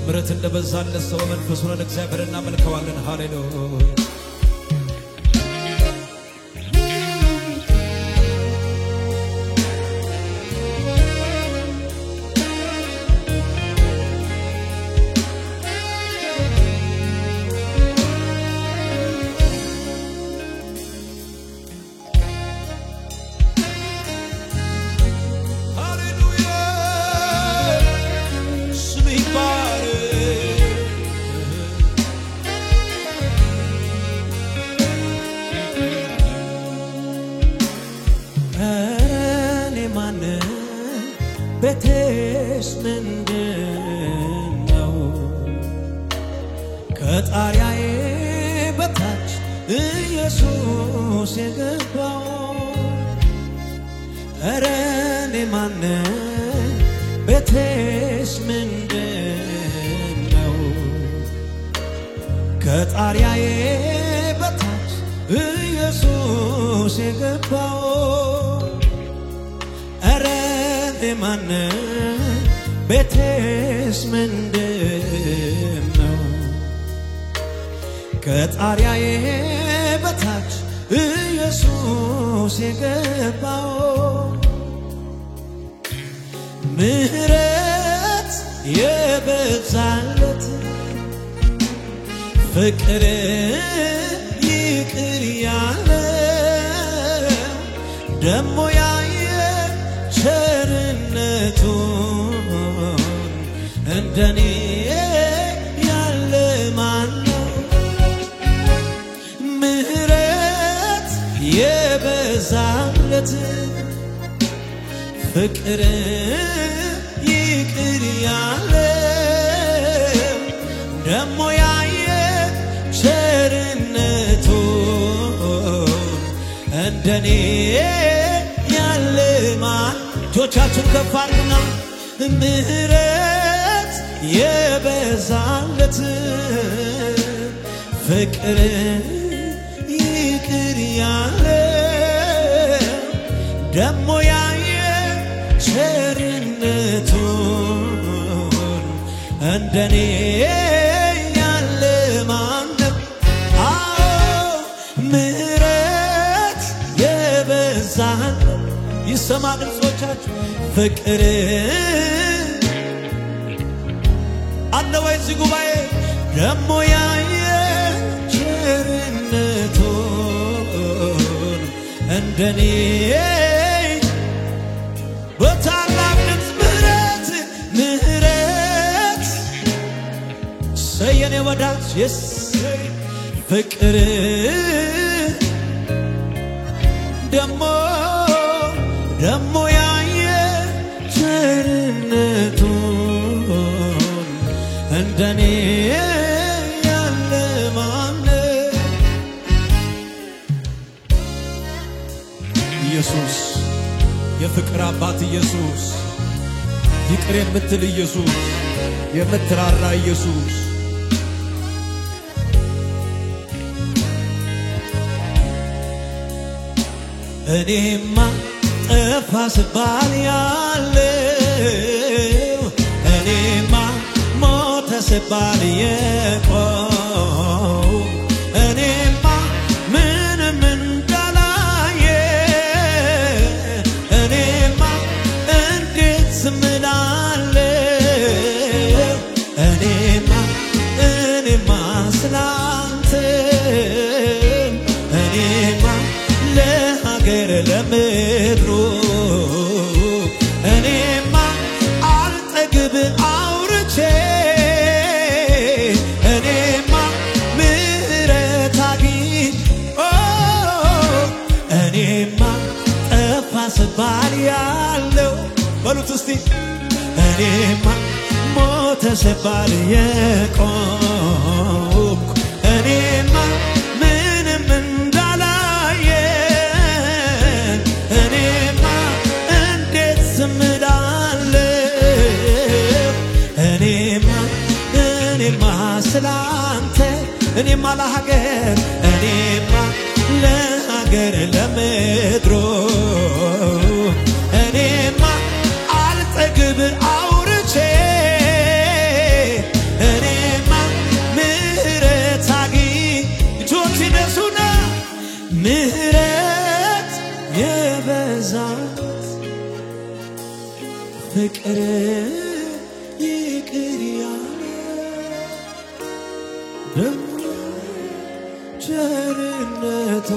ምሕረት እንደበዛለት ሰው መንፈስ ሆነን እግዚአብሔርን እናመልከዋለን። ሃሌሉያ ቤቴስ ምንድነው ከጣሪያዬ በታች ኢየሱስ የገባው ኧረ እኔ ማን ቤቴስ ምንድነው ከጣሪያዬ በታች ኢየሱስ የገባው ኧረ ማን ቤቴስ ምንድነው ከጣሪያዬ በታች ኢየሱስ የገባው ምሕረት የበዛለት ፍቅር ይቅር ያለ ደሞ ቸርነቱን እንደኔ ያለ ማን ነው ምሕረት የበዛለት ፍቅር ይቅር ያለ ደሞ ያየ ቸርነቱን እንደኔ ያለ ማን እጆቻችሁን ከፍ አድርጉና ምሕረት የበዛለት ፍቅር ይቅር ያለ ደሞ ያየ ቸርነቱን እንደኔ ያለ ማን ነው አዎ ምሕረት የበዛለት ይሰማ ድምጾቻችሁ ፍቅር አለ ወይ እዚህ ጉባኤ ደሞ ያየ ቸርነቱን እንደኔ በታላቅ ድምፅ ምሕረት ሰየኔ ወዳጅ የሰይ ፍቅር ደሞ ያየ ቸርነቱን እንደኔ ያለ ማን ኢየሱስ የፍቅር አባት ኢየሱስ ይቅር የምትል ኢየሱስ የምትራራ ኢየሱስ እኔማ ጠፋ ስባል ያለው እኔማ ሞተ ስባል የቆም እኔማ ምንም እንዳላየ እኔማ እንዴት ዝም እላለሁ እኔማ ስላንተ እኔማ ለሀገር ለምድሩ እኔማ አልጠግብ አውርቼ እኔማ ምሕረት አግኝቼ እኔማ ጠፋ ስባል ያለው በሉት እስቲ እኔማ ሞተ ስባል የቆምኩ እኔማ ምንም እንዳላየ እኔማ እንዴት ዝም እላለሁ እኔማ ስላንተ እኔማ ለሀገር ለምድሩ እኔማ አልጠግብ አውርቼ ፍቅር ይቅር ያለ ደሞ ቸርነቱ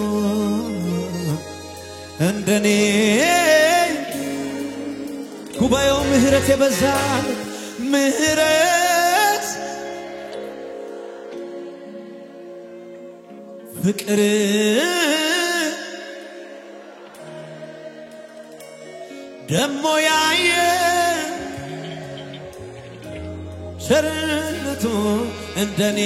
እንደኔ ጉባኤው ምህረት የበዛል ምህረት ፍቅር ደሞ ያየ ቸርነቱ እንደኔ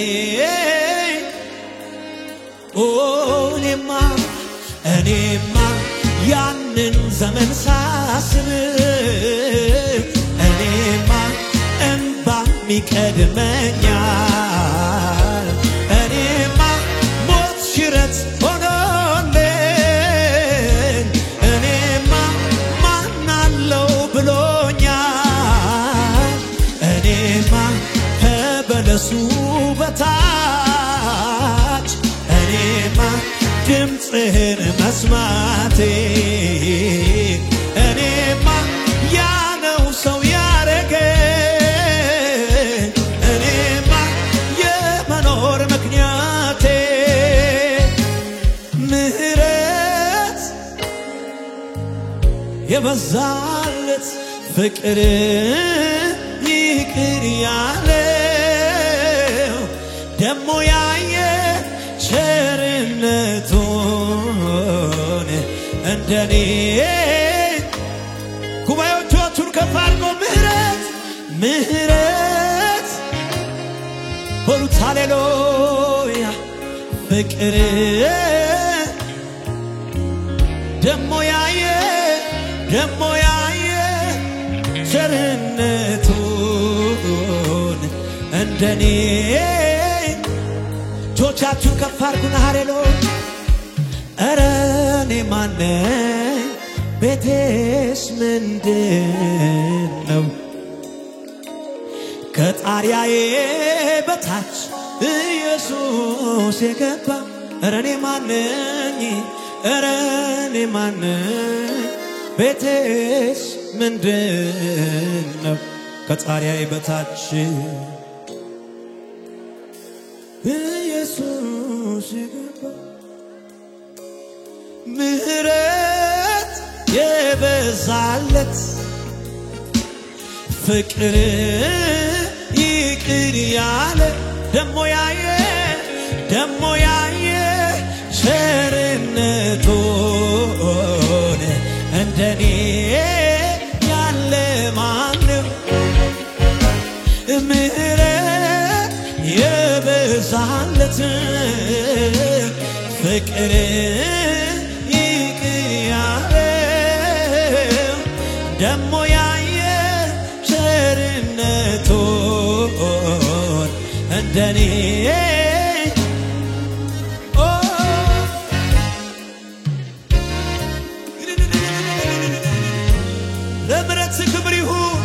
እኔማ ያንን ዘመን ሳስብ እኔማ እንባ ሚቀድመኛል እኔማ ሞት ሽረት ሆኖልኝ እኔማ ማናለው ብሎኛል እኔማ ከበለሱ በታች እኔማ ድምፅህን መስማቴ እኔማ ያነው ሰው ያረገኝ እኔማ የመኖር ምክንያቴ ምህረት የበዛለት ፍቅር ይቅር ያለው ደሞ ያየ ቸርነቱን እንደኔ ጉባኤዎቹን ከፍ አድርጎ ምህረት በሉት ሃሌሉያ ፍቅር ደሞ ያየ ቸርነቱን እንደኔ ጆቻችሁን ከፍ አድርጉና ሃሌሉያ ኧረ እኔ ማነኝ ቤቴስ ምንድነው ከጣሪያዬ በታች ኢየሱስ የገባ ኧረ እኔ ማነኝ ቤቴስ ምንድነው ከጣሪያዬ በታች ኢየሱስ የገባ ምህረት የበዛለት ፍቅር ይቅር ያለ ደሞ ያየ ቸርነቱን እንደኔ ያለ ማነው ምህረት የበዛለት ፍቅር ይቅር ያለው ደሞ ያየ ቸርነቱን እንደኔ ለምሕረት ክብር ይሁን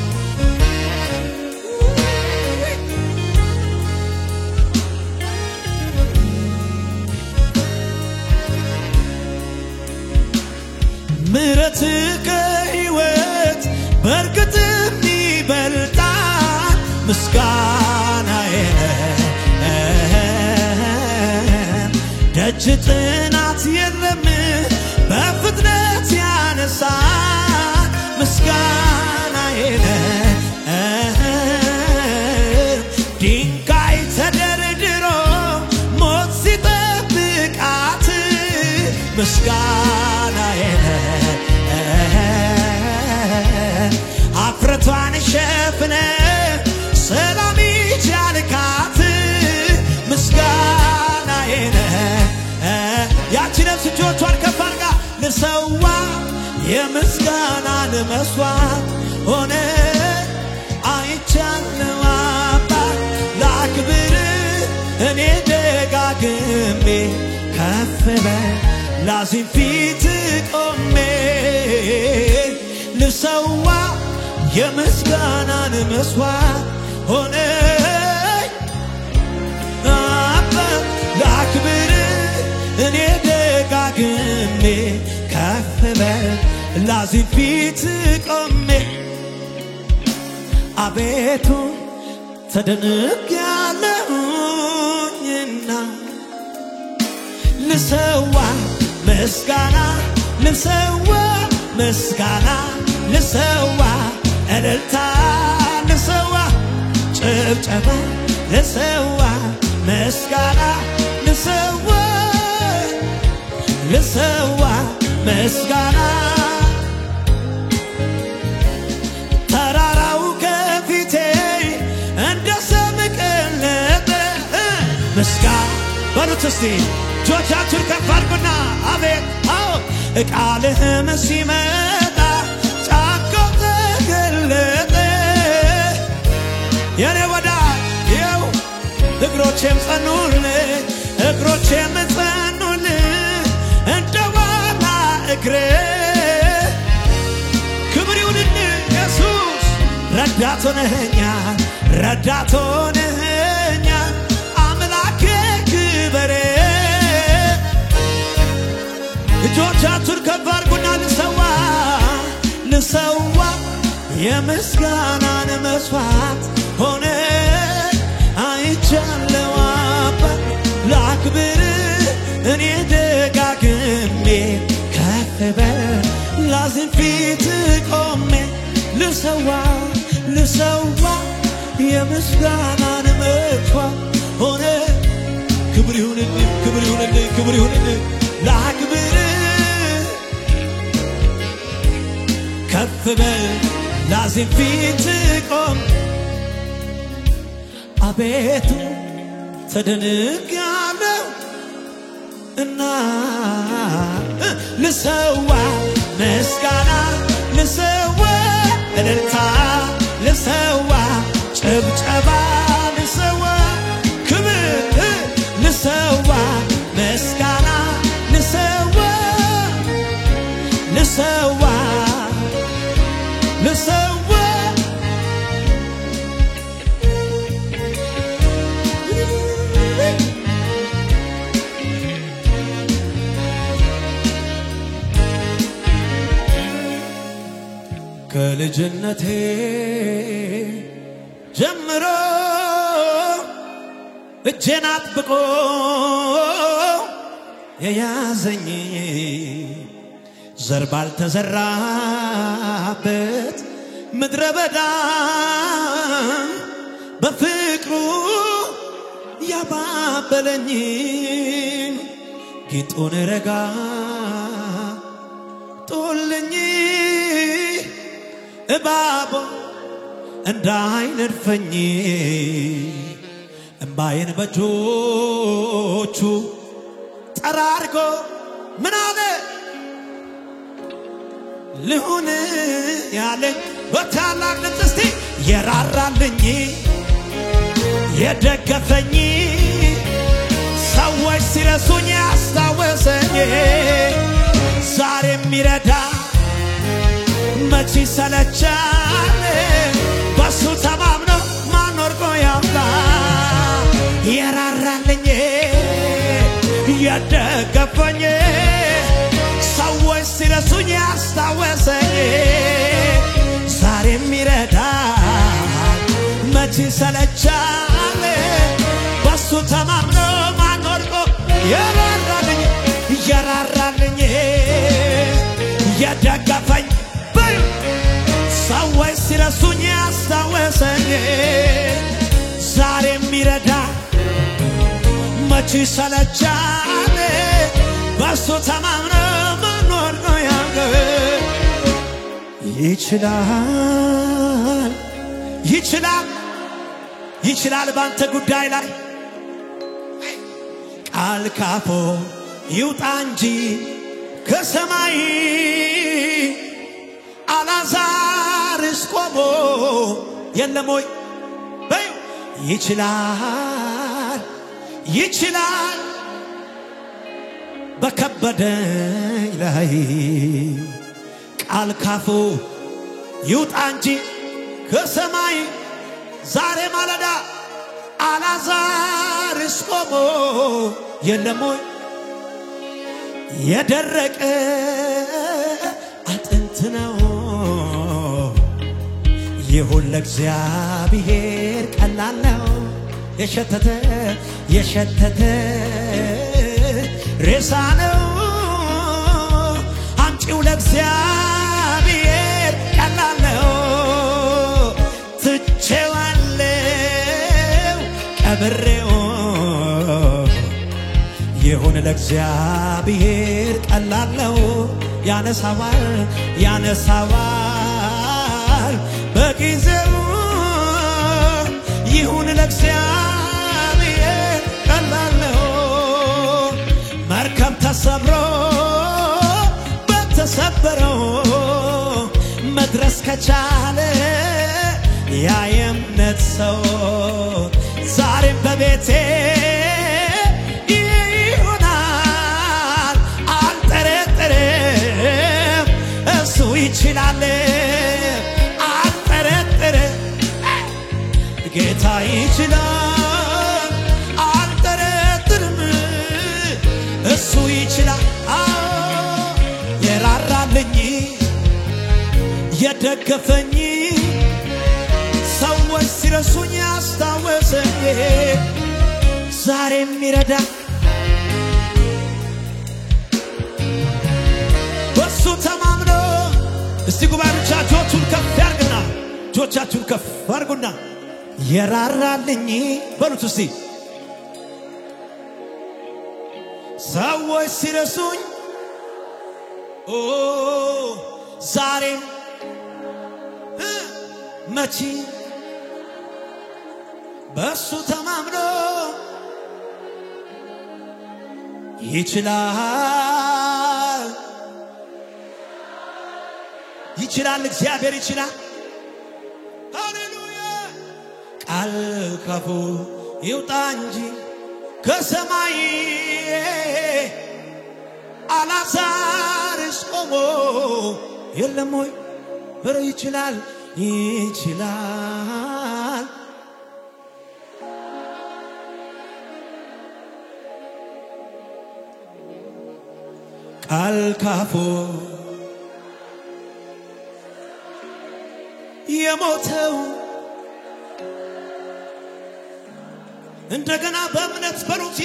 ምሕረት ከሕይወት በርግጥም ይበልጣል ምስጋናዬ ደጅ ጥናት የለም በፍጥነት ያነሳ ምስጋናዬ ድንጋይ ተደርድሮ ሞት ሲጠብቃት ምስጋናዬ አፍረቷን ሸፍነ ሰላም ይቻልካት ምስጋናዬ ያቺ ነፍስ እጆቿን ከፍ አድርጋ ልሰዋ የምስጋናን መስዋዕት ሆነ አይቻለው አባ ላክብር እኔ ደጋግሜ ከፍ በል ላዚም ፊት ቆሜ ልሰዋ የምስጋናን መስዋዕት ሆነ አባ ላክብር እኔ ደጋግሜ ከፍ በል ላዚም ፊት ቆሜ አቤቱ ተደንቄያለሁና ልሰዋ ምስጋና ልሰዋ ምስጋና ልሰዋ እልልታ ልሰዋ ጭብጨባ ልሰዋ ምስጋና ልሰዋ ልሰዋ ምስጋና ተራራው ከፊቴ እንደ ሰም ቀለጠ ምስጋና በሉት እስቲ እጆቻችሁን ከፍ አድርጉና አቤት አዎ ቃልህም ሲመጣ ጫካው ተገለጠ የኔ ወዳጅ ይኸው እግሮቼም ጸኑልኝ እግሮቼም ጸኑልኝ እንደ ዋና እግሬ ክብር ይሁንልህ ኢየሱስ ረዳት ሆነኸኛል ረዳት ሆነኸኛል አምላኬ ክብሬ እጆቻችሁን ከፍ አድርጉና ልሰዋ የምስጋናን መስዋዕት ሆነ አይቻለሁ አባት ላክብር እኔ ደጋግሜ ከፍ በል ላዝን ፊት ቆሜ ልሰዋ የምስጋናን መስዋዕት ሆነ ክብር ይሁንልህ ክብር ይሁንልህ ክብር ይሁንልህ ላክብር ከፍ በል ላዝን ፊት ቆሜ አቤቱ ተደንቄያለሁ እና ልሰዋ ምስጋና ልሰዋ እልልታ ልሰዋ ጭብጨባ ልሰዋ ክብር ልሰዋ ምስጋና ልሰዋ ልሰዋ ልሰዋ ከልጅነቴ ጀምሮ እጄን አጥብቆ የያዘኝ ዘር ባልተዘራበት ምድረ በዳ በፍቅሩ ያባበለኝ ጌጡን ረጋ ጦልኝ እባቦ እንዳይነድፈኝ እምባዬን በእጆቹ ጠራርጎ ምን አለ ልሁን ያለኝ በታላቅ ድምፅ እስቲ የራራልኝ የደገፈኝ ሰዎች ሲረሱኝ ያስታወሰኝ ዛሬ የሚረዳ መቼ ሰለቻል በሱ ተማምኖ ማኖር ቆያምላ የራራልኝ የደገፈኝ ሰዎች ሲረሱኝ ያስታወሰኝ ዛሬ የሚረዳ መቼ ሰለቻል በሱ ተማምኖ ማኖር የራራልኝ የደገፈኝ ሰዎች ሲረሱኝ ያስታወሰኝ ዛሬ የሚረዳ መቼ ሰለቻል በሱ ተማምኖ መኖር ነው ያለው ይችላል ባንተ ጉዳይ ላይ ቃል ካፎ ይውጣ እንጂ ከሰማይ አላዛርስ ቆሞ የለም ወይ ይችላል በከበደኝ ላይ ቃል ካፉ ይውጣ እንጂ ከሰማይ ዛሬ ማለዳ አላዛርስ ቆሞ የለም ወይ የደረቀ አጥንት ነው ይሁን ለእግዚአብሔር ቀላል ነው የሸተተ ሬሳ ነው አምጪው ለእግዚአብሔር ቀላል ነው ትቼዋለሁ ቀብሬው ይሁን ለእግዚአብሔር ቀላል ነው ያነሳዋል በጊዜው ይሁን ለእግዚአብሔር ቀላል ነው መርከብ ተሰብሮ በተሰበረው መድረስ ከቻለ ያ የእምነት ሰው ዛሬም በቤቴ ይችላል አልጠረጥርም ጌታ ይችላል አልጠረጥርም እሱ ይችላል የራራልኝ የደገፈኝ ሰዎች ሲረሱኝ ያስታወሰኝ ዛሬም ይረዳ በሱ ተማምኖ እስቲ ጉባኤዎቻችሁን ከፍ ያርጉና እጆቻችሁን ከፍ አርጉና የራራልኝ በሉት እስቲ ሰዎች ሲረሱኝ ዛሬም መቼ በሱ ተማምኖ ይችላል እግዚአብሔር ይችላል ሃሌሉያ ቃል ካፉ ይውጣ እንጂ ከሰማይ አላዛርስ ቆሞ የለም ወይ ኧረ ይችላል ቃል ካፉ የሞተው እንደገና በእምነት በሉት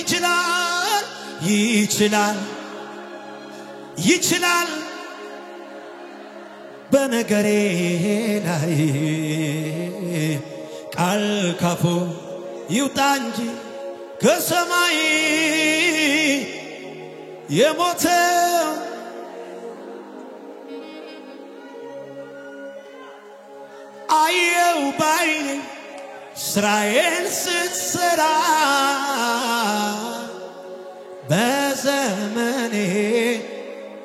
ይችላል በነገሬ ላይ ቃል ካፉ ይውጣ እንጂ ከሰማይ የሞተው አየው ባይኔ ስራዬን ስትሰራ በዘመኔ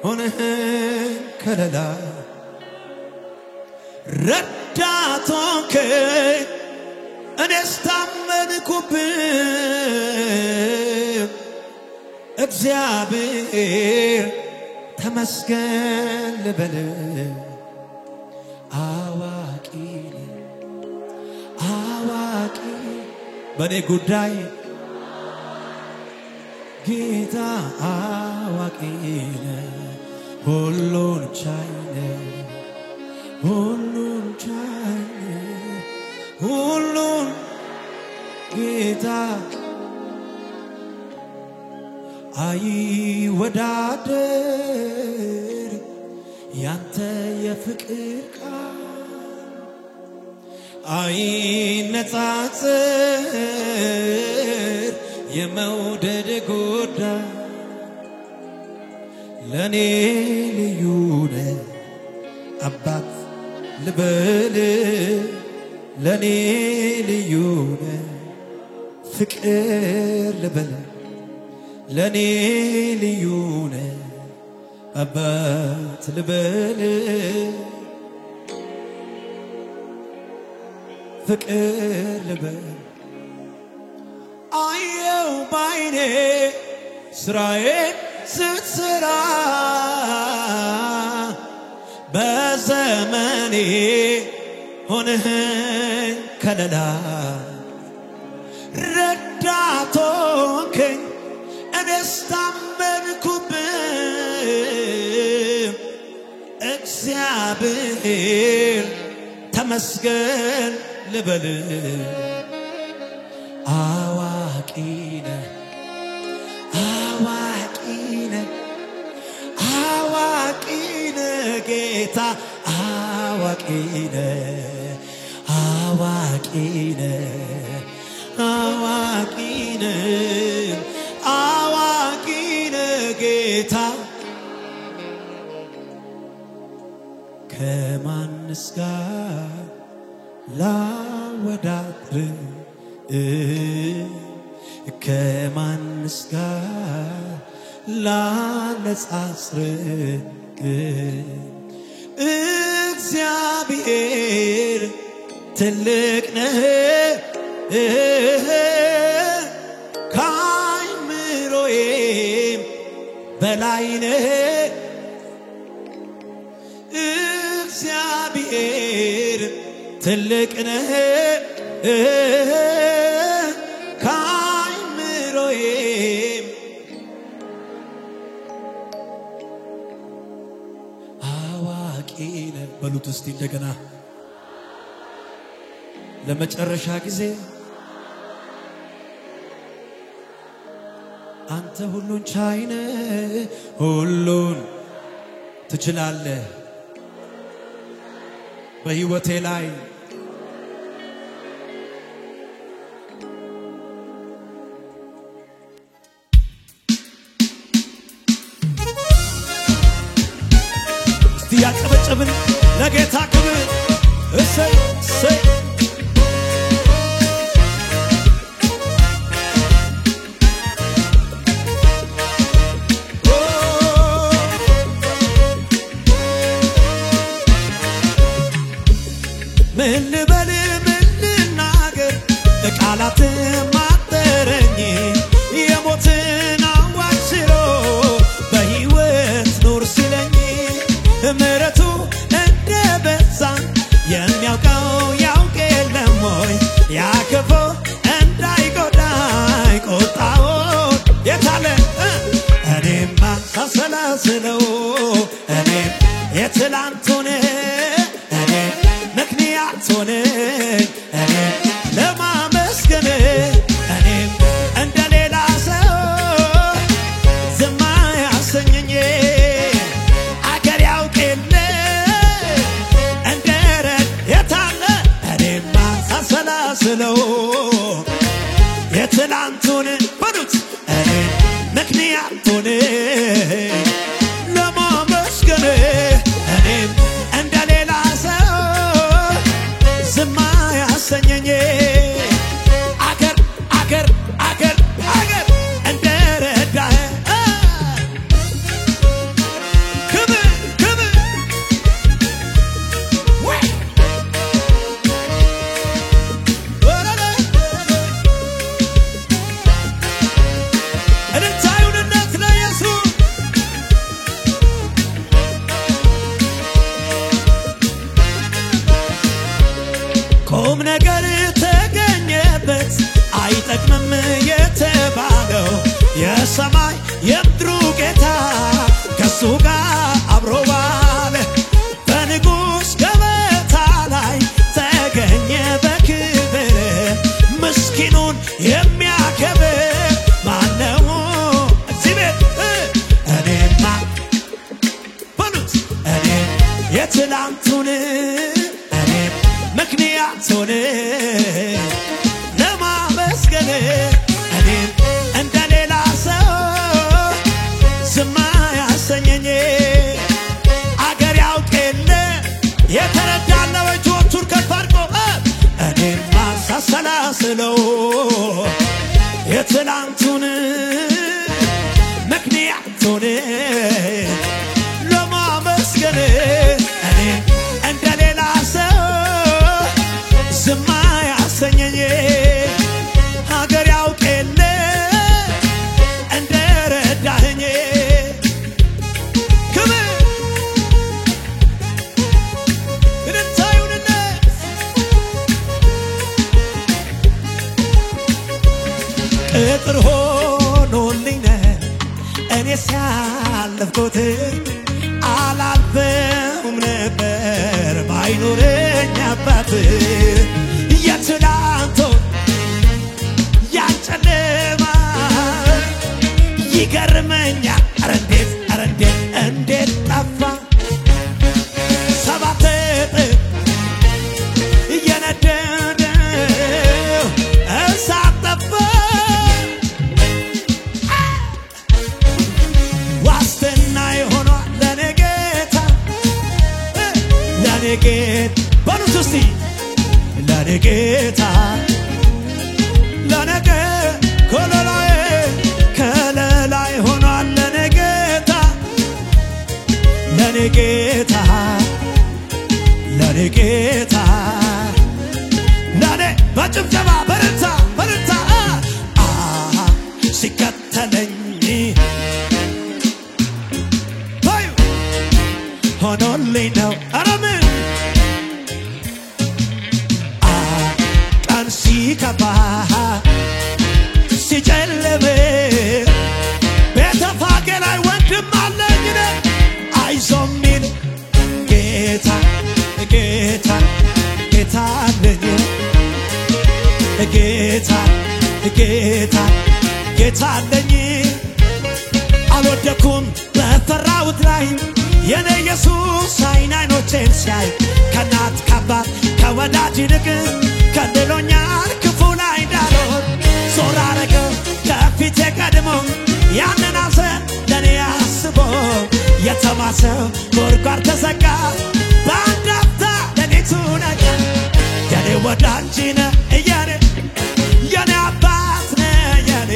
ሆነህን ከለላ ረዳት ሆንከኝ እኔስ ታመንኩብህ እግዚአብሔር ተመስገን ልበል አዋቂ በኔ ጉዳይ ጌታ አዋቂ ሁሉን ቻይ ሁሉን ጌታ አይወዳደር ያንተ የፍቅር ቃል አይነጻጸር የመውደድ ጉዳይ ለኔ ልዩ ነህ አባት ልበል ለኔ ልዩ ነህ ፍቅር ልበል ለኔ ልዩ ነህ አባት ልበል ፍቅር ልበል አየው ባይኔ ስራዬን ስትሰራ በዘመኔ ሆነህን ከለላ ረዳት ሆንከኝ እኔስ ታመንኩብህ እግዚአብሔር ተመስገን ልበል አዋቂነ አዋቂነ አዋቂነ ጌታ አዋቂነ አዋቂነ አዋቂነ አዋቂነ ጌታ ከማንስ ጋር ላወዳድር ከማንስ ጋር ላነጻጽር እግዚአብሔር ትልቅ ነህ ከአይምሮዬም በላይ ነህ እግዚአብሔር ትልቅ ነህ ከአይምሮዬም አዋቂ ነህ በሉት እስቲ እንደገና ለመጨረሻ ጊዜ አንተ ሁሉን ቻይ ነህ ሁሉን ትችላለህ በሕይወቴ ላይ እስቲ ያጨበጨብን ለጌታ ክብር እሰይ እሰይ ምን ልበል ምን ልናገር ቃላት ማጠረኝ የሞትን አዋጅ ሽሮ በሕይወት ኑር ሲለኝ ምሕረቱ እንደበዛ የሚያውቀው ያውቅ የለም ወይ ያክፉ እንዳይጎዳኝ ቁጣውን የታለ እኔማ ሳሰላስለው እኔም የትላንቱን እኔም ለማመስገን እኔም እንደሌላ ሰው ዝም አያሰኘኝ አገር ያውቅ የለ እንደረድ የታለ እኔማ ሳሰላስለው የትላንቱን በሉት እኔም ምክንያቱን ለማመስገን እኔም እንደሌላ ሰው ዝም አያሰኘኝ አገር አገር አገር አገር እንደረዳህ ክብር ክብር ወይ እልልታዩንነት ለኢየሱስ ቁም ነገር ተገኘበት አይጠቅምም የተባለው የሰማይ የምድሩ ጌታ ከሱ ጋር አብሮ ዋለ በንጉሥ ገበታ ላይ ተገኘ በክብር ምስኪኑን የሚያከብር ማነው እዚህ ቤት እኔማ በሉት እኔም የትላንቱን ምክንያቱን ለማመስገን እኔም እንደሌላ ሰው ዝም አያሰኘኝ አገር ያውቅ የለ የተረዳለው እጆቹን ከፍ አድርጎ እኔማ ሳሰላስለው የትላንቱን ምክንያቱን ለማመስገን እኔም እንደሌላ ሰው ዝም አያሰኘኝ ሀገር ያውቅ የለ እንደረዳኸኝ ክብር እልልታዩንነት ቅጥር ሆኖልኝ እኔ ሲያለፍኩት አላልፈውም ነበር ባይኖረኝ አባት የትናንቱ ያጨለማ ይገርመኛል ኧረ እንዴት ጠፋ ሰባት እጥፍ እየነደደው እሳት ጠፋ ዋስትና የሆነው ለኔ ጌታ በሉት እስቲ ለኔ ጌታ ለነገ ከለላይ ሆኗል ለኔ ጌታ ለኔ ጌታ ለኔ ጌታ ለኔ በጭብጨባ በረታ ሲከተለኝ ሆኖልኝ ነው አረምን ቀን ሲከፋ ሲጨልም ቤተፋጌ ላይ ወንድም አለኝ አይዞህ ሚል ጌታ አለኝ ጌታ አለኝ አልወደኩም በፈራሁት ላይ የኔ ኢየሱስ አይኖቼን ሲያይ ከናት ከአባት ከወዳጅ ይልቅ ከልሎኛል ክፉ ላይ እንዳልሆን ዞር አረገ ከፊቴ ቀድሞ ያንን ሐዘን ለኔ አስቦ የተማሰው ጉድጓድ ተዘጋ በአንድ አፍታ ሌሊቱ ነጋ የኔ ወዳጅ ነህ የኔ አባት ነህ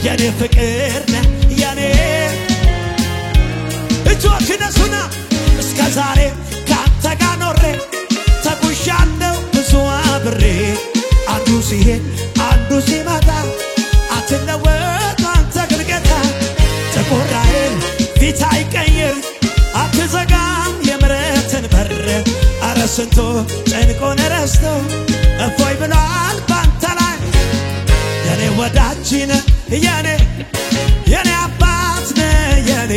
የኔ ፍቅር ነህ የኔ እጆች ነሱና እስከ ዛሬ ካንተ ጋር ኖሬ ተጉዣለሁ ብዙ አብሬ አንዱ ሲሄድ አንዱ ሲመጣ አትለወጥ አንተ ግን ጌታ ተቆራዬን ፊት አይቀይር አትዘጋም የምሕረትን በር ኧረ ስንቱ ጭንቁን ረስቶ እፎይ ብሏል ባንተ ላይ የኔ ወዳጅ ነህ የኔ አባት ነህ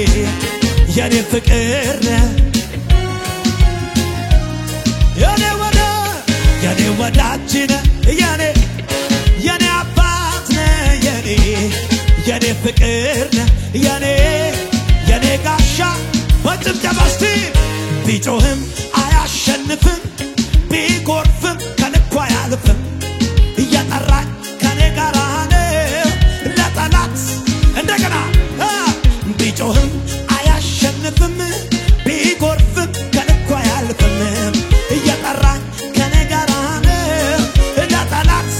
የኔ ፍቅር ነህ የኔ ወዳጅ ነህ የኔ አባት ነህ የኔ ፍቅር ነህ የኔ ጋሻ በጭብጨባ እስቲ ቢጮህም አያሸንፍም ቢጎርፍም ከልኩ አያልፍም እየጠራኝ ከኔ ጋር ነው ለጠላት እንደገና ቢጮህም አያሸንፍም ቢጎርፍም ከልኩ አያልፍም እየጠራኝ ከኔ ጋር ነው ለጠላት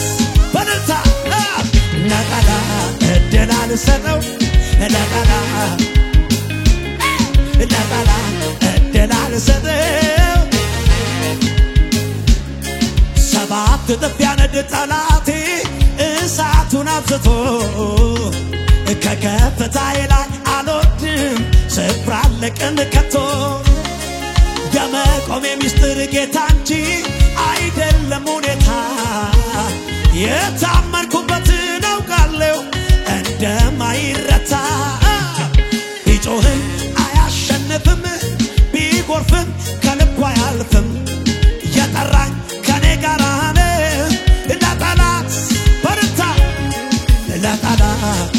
በደልታ ለጠላት እድል አልሰጠው ለጠላት እድል አልሰጠው ሰባት እጥፍ ያነድ ጠላቴ እሳቱን አብዝቶ ከከፍታዬ ላይ አልወድም ስፍራ አለቅን ከቶ የመቆሜ ሚስጥር ጌታ እንጂ አይደለም ሁኔታ የታመንኩበትን አውቃለሁ እንደማይረታ ቢጮህም አያሸንፍም ቢጎርፍም ከልኩ አያልፍም የጠራኝ ከኔ ጋር ነው ለጠላት በርታ ለጠላት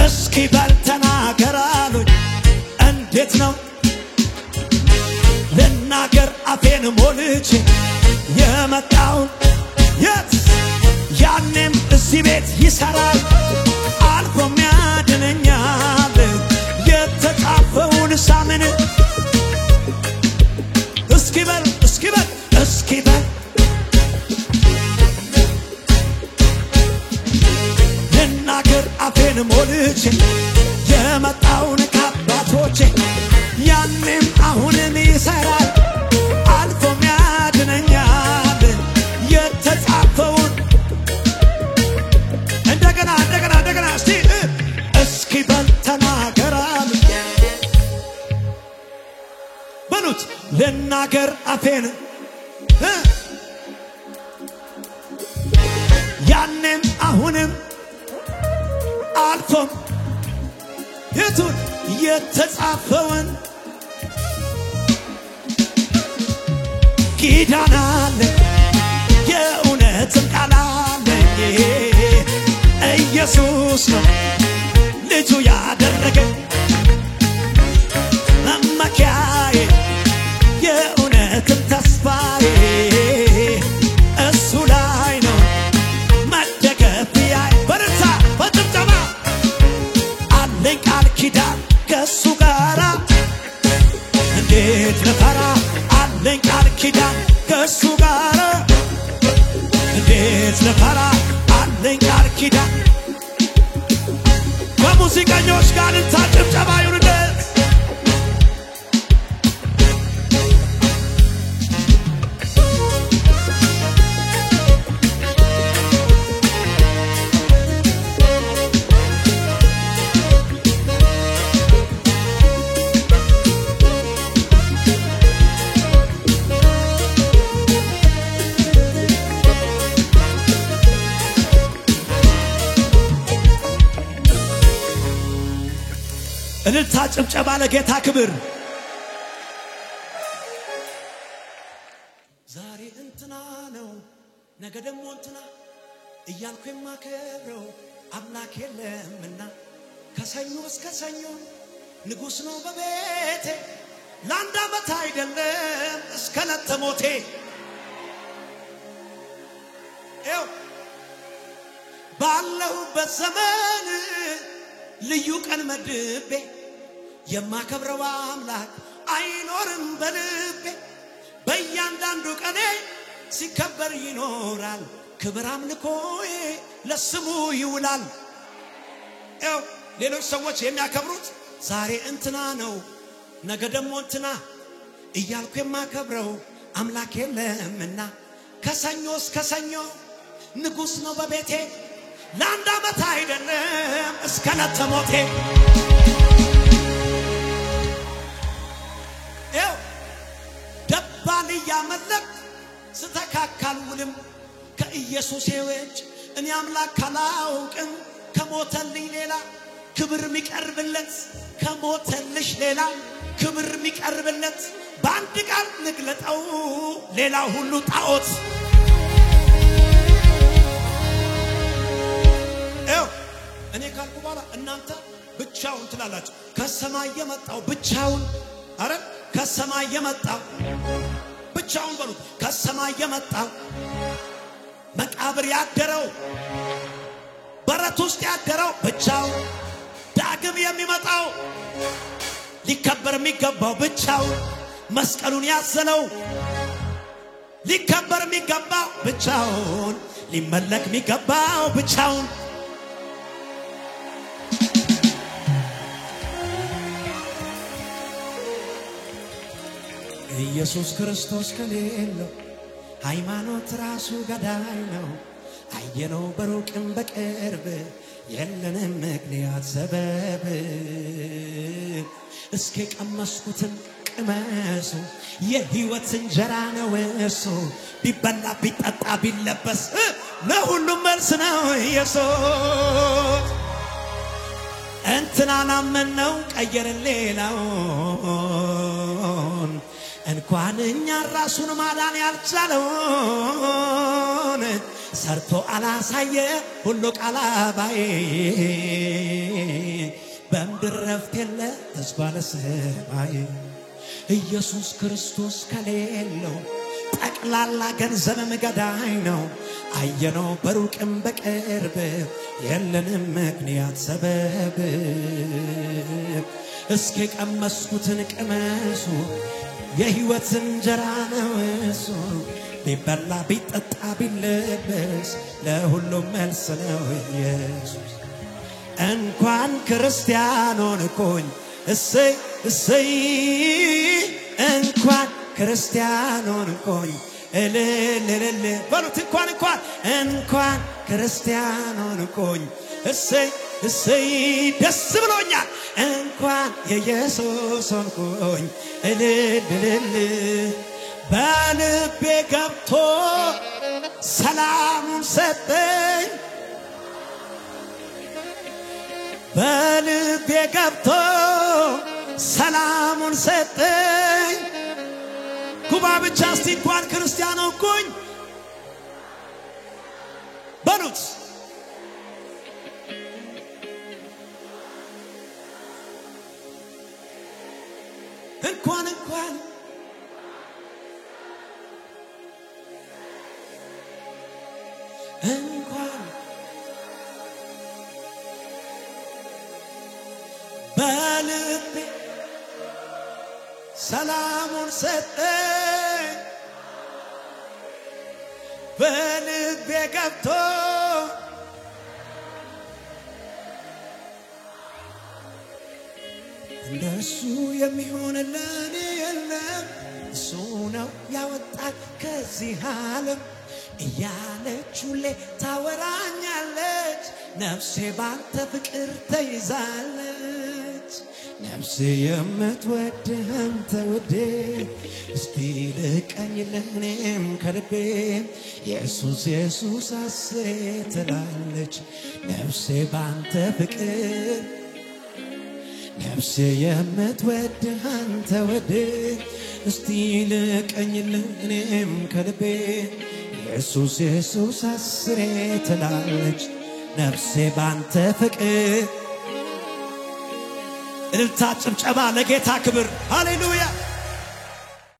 እስኪ በል ተናገር አሉኝ እንዴት ነው ልናገር አፌን ሞልቼ የመጣውን የት ያኔም እዚህ ቤት ይሰራል አልፎም ያድነኛል የተጻፈውን ሳምን እስኪ በል ልናገር አፌን ሞልቼ የመጣውን ከአባቶቼ ያኔም አሁንም ይሰራል አልፎም ያድነኛል የተጻፈውን እንደገና እስኪ በል ተናገር በሉት ልናገር አፌን ያኔም አሁንም አልፎም የቱን የተጻፈውን ኪዳን አለ የእውነትም ቃል አለኝ ኢየሱስ ነው ልጁ ያደረገኝ መመኪያዬ የእውነትም ተስፋዬ እሱ ላይ ነው መደገፊያዬ በርታ በጭብጨባ አለኝ ቃል ኪዳን ከእሱ ጋራ እንዴት ልፈራ አለኝ ቃል ኪዳን ከእሱ ጋራ እንዴት ልፈራ አለኝ ቃል ኪዳን ከሙዚቀኞች ጋር ጭብጨባ ይሁንለት እልልታ ጭብጨባ ለጌታ ክብር ዛሬ እንትና ነው ነገ ደግሞ እንትና እያልኩ የማከብረው አምላክ የለምና ከሰኞ እስከ ሰኞ ንጉሥ ነው በቤቴ ለአንድ ዓመት አይደለም እስከ ዕለተ ሞቴ ባለሁበት ዘመን ልዩ ቀን መድቤ የማከብረው አምላክ አይኖርም በልቤ በእያንዳንዱ ቀኔ ሲከበር ይኖራል ክብር አምልኮዬ ለስሙ ይውላል ሌሎች ሰዎች የሚያከብሩት ዛሬ እንትና ነው ነገ ደግሞ እንትና እያልኩ የማከብረው አምላክ የለምና ከሰኞ እስከ ሰኞ ንጉሥ ነው በቤቴ ለአንድ ዓመት አይደለም እስከ ዕለተ ሞቴ ደባል እያመለክ ስተካካል ውልም ከኢየሱስ ውጭ እኔ አምላክ አላውቅም ከሞተልኝ ሌላ ክብር የሚቀርብለት ከሞተልሽ ሌላ ክብር የሚቀርብለት በአንድ ቃል ልግለጠው ሌላ ሁሉ ጣዖት እኔ ካልኩ በኋላ እናንተ ብቻውን ትላላችሁ ከሰማይ የመጣው ብቻውን አረ ከሰማይ የመጣው ብቻውን በሉት ከሰማይ የመጣው መቃብር ያደረው በረት ውስጥ ያደረው ብቻውን ዳግም የሚመጣው ሊከበር የሚገባው ብቻውን መስቀሉን ያዘለው ሊከበር የሚገባው ብቻውን ሊመለክ የሚገባው ብቻውን ኢየሱስ ክርስቶስ ከሌለው ሃይማኖት ራሱ ገዳይ ነው አየነው በሩቅም በቅርብ የለንም ምክንያት ሰበብ እስኪ ቀመስኩትን ቅመሱ የህይወት እንጀራ ነው እሱ ቢበላ ቢጠጣ ቢለበስ ለሁሉም መልስ ነው ኢየሱስ እንትናን አመነው ቀየረን ሌላውን እንኳን እኛ ራሱን ማዳን ያልቻለውን ሰርቶ አላሳየ ሁሉ ቃል አባይ በምድር ረፍት የለ ተስፋ ለሰማይ ኢየሱስ ክርስቶስ ከሌለው ጠቅላላ ገንዘብም ገዳይ ነው አየነው በሩቅም በቅርብ የለንም ምክንያት ሰበብ እስኪ ቀመስኩትን ቅመሱ የህይወት እንጀራ ነው እሱ ቢበላ ቢጠጣ ቢለበስ ለሁሉም መልስ ነው ኢየሱስ እንኳን ክርስቲያን ሆንኩኝ እሰይ እሰይ እንኳን ክርስቲያን ሆንኩኝ እልል በሉት እንኳን ክርስቲያን ሆንኩኝ እሰይ እሰይ ደስ ብሎኛል እንኳን የኢየሱስ ሆንኩኝ እልል በልቤ ገብቶ ሰላሙን ሰጠኝ በልቤ ገብቶ ሰላሙን ሰጠኝ ኩባ ብቻ እስቲ እንኳን ክርስቲያን ሆንኩኝ በሉት እንኳን በልቤ ሰላሙን ሰጠኝ በልቤ ገብቶ እንደሱ የሚሆንልን የለም እሱ ነው ያወጣኝ ከዚህ ዓለም እያለች ሁሌ ታወራኛለች ነፍሴ ባንተ ፍቅር ተይዛለች ነፍሴ የምትወድህ አንተ ውዴ እስቲ ልቀኝልህ እኔም ከልቤ ኢየሱስ ኢየሱስ አስሬ ትላለች ነፍሴ ባንተ ፍቅር ነፍሴ የምትወድህ አንተ ውዴ እስቲ ልቀኝልህ እኔም ከልቤ ኢየሱስ ኢየሱስ አስሬ ትላለች ነፍሴ ባንተ ፍቅር እልልታ ጭብጨባ ለጌታ ክብር ሃሌሉያ